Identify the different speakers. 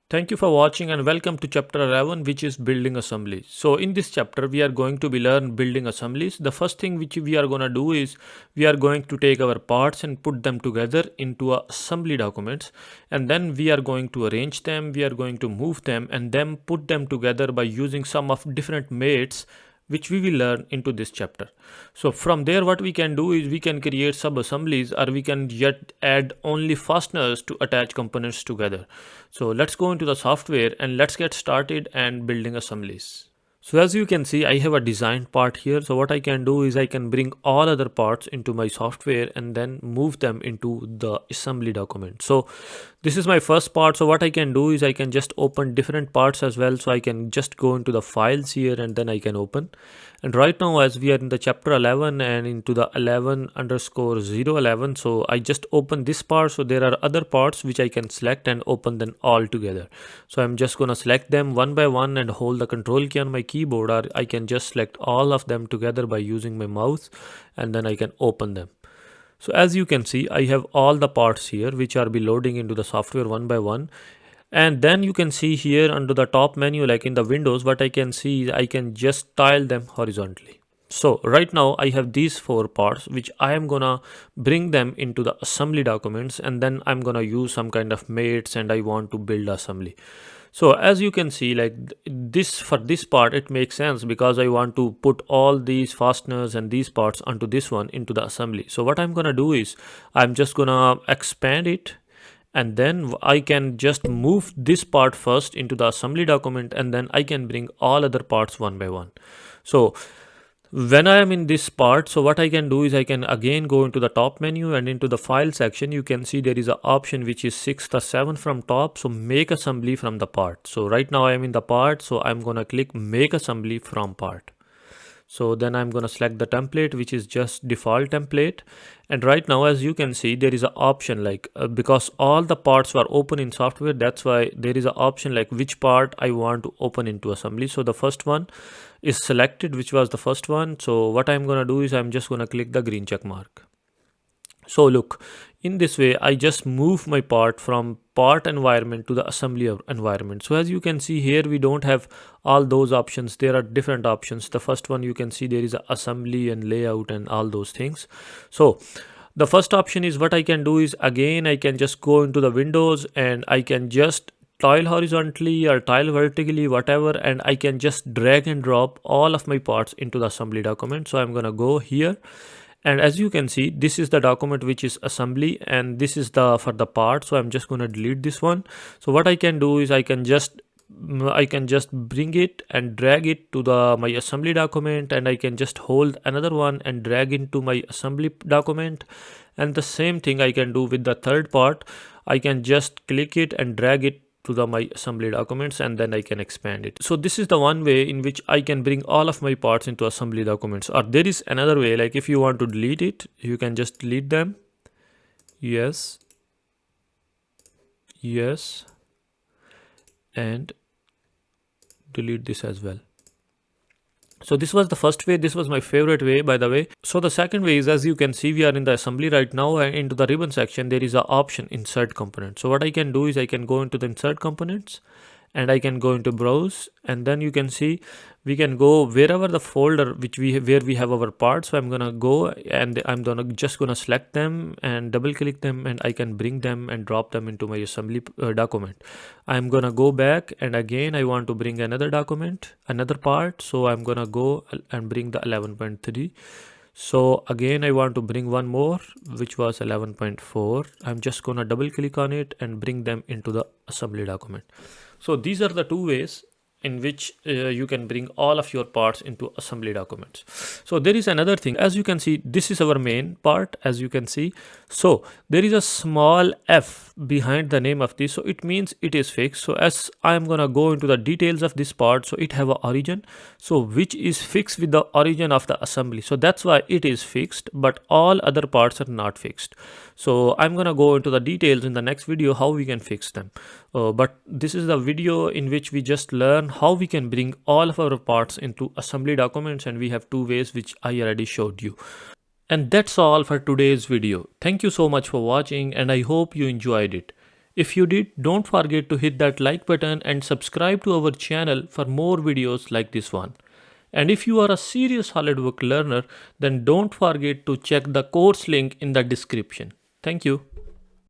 Speaker 1: Thank you for watching and welcome to chapter 11, which is building assemblies. So in this chapter we are going to be learn building assemblies. The first thing which we are going to do is we are going to take our parts and put them together into a assembly documents, and then we are going to arrange them, we are going to move them and then put them together by using some of different mates which we will learn into this chapter. So from there what we can do is we can create sub assemblies, or we can yet add only fasteners to attach components together. So let's go into the software and let's get started and building assemblies. So as you can see, I have a designed part here. So what I can do is I can bring all other parts into my software and then move them into the assembly document. So this is my first part. So what I can do is I can just open different parts as well. So I can just go into the files here and then I can open. And right now as we are in the chapter 11 and into the 11_011, so I just open this part. So there are other parts which I can select and open them all together. So I'm just gonna select them one by one and hold the control key on my keyboard, or I can just select all of them together by using my mouse and then I can open them. So as you can see, I have all the parts here which are be loading into the software one by one. And then you can see here under the top menu, like in the windows, what I can see is I can just tile them horizontally. So right now I have these four parts which I am gonna bring them into the assembly documents, and then I'm gonna use some kind of mates and I want to build assembly. So as you can see, like this, for this part it makes sense because I want to put all these fasteners and these parts onto this one into the assembly. So what I'm gonna do is I'm just gonna expand it, and then I can just move this part first into the assembly document, and then I can bring all other parts one by one. So when I am in this part, so what I can do is I can again go into the top menu and into the file section. You can see there is an option which is 6 or 7 from top. So make assembly from the part. So right now I am in the part, so I'm gonna click make assembly from part. So then I'm going to select the template which is just default template, and right now as you can see there is an option like because all the parts were open in software, that's why there is an option like which part I want to open into assembly. So the first one is selected, which was the first one. So what I'm going to do is I'm just going to click the green check mark. So look, in this way I just move my part from part environment to the assembly environment. So as you can see here, we don't have all those options. There are different options. The first one you can see there is a assembly and layout and all those things. So the first option is what I can do is again I can just go into the windows and I can just tile horizontally or tile vertically, whatever, and I can just drag and drop all of my parts into the assembly document. So I'm gonna go here, and as you can see this is the document which is assembly, and this is the for the part. So I'm just going to delete this one. So what I can do is I can just bring it and drag it to the my assembly document, and I can just hold another one and drag into my assembly document. And the same thing I can do with the third part. I can just click it and drag it to the my assembly documents, and then I can expand it. So this is the one way in which I can bring all of my parts into assembly documents. Or there is another way, like if you want to delete it, you can just delete them. Yes, yes, and delete this as well. So this was the first way. This was my favorite way, by the way. So the second way is, as you can see, we are in the assembly right now, and into the ribbon section there is an option insert component. So what I can do is I can go into the insert components and I can go into browse, and then you can see we can go wherever the folder where we have our parts. So I'm gonna go and I'm just gonna select them and double click them, and I can bring them and drop them into my assembly document. I'm gonna go back, and again I want to bring another document, another part. So I'm gonna go and bring the 11.3. So again I want to bring one more, which was 11.4. I'm just gonna double click on it and bring them into the assembly document. So these are the two ways in which you can bring all of your parts into assembly documents. So there is another thing. As you can see, this is our main part, as you can see. So there is a small f behind the name of this, so it means it is fixed. So as I'm gonna go into the details of this part, so it have a origin, so which is fixed with the origin of the assembly. So that's why it is fixed, but all other parts are not fixed. So I'm gonna go into the details in the next video how we can fix them. But this is the video in which we just learn how we can bring all of our parts into assembly documents, and we have two ways which I already showed you. And that's all for today's video. Thank you so much for watching, and I hope you enjoyed it. If you did, don't forget to hit that like button and subscribe to our channel for more videos like this one. And if you are a serious SolidWorks learner, then don't forget to check the course link in the description. Thank you.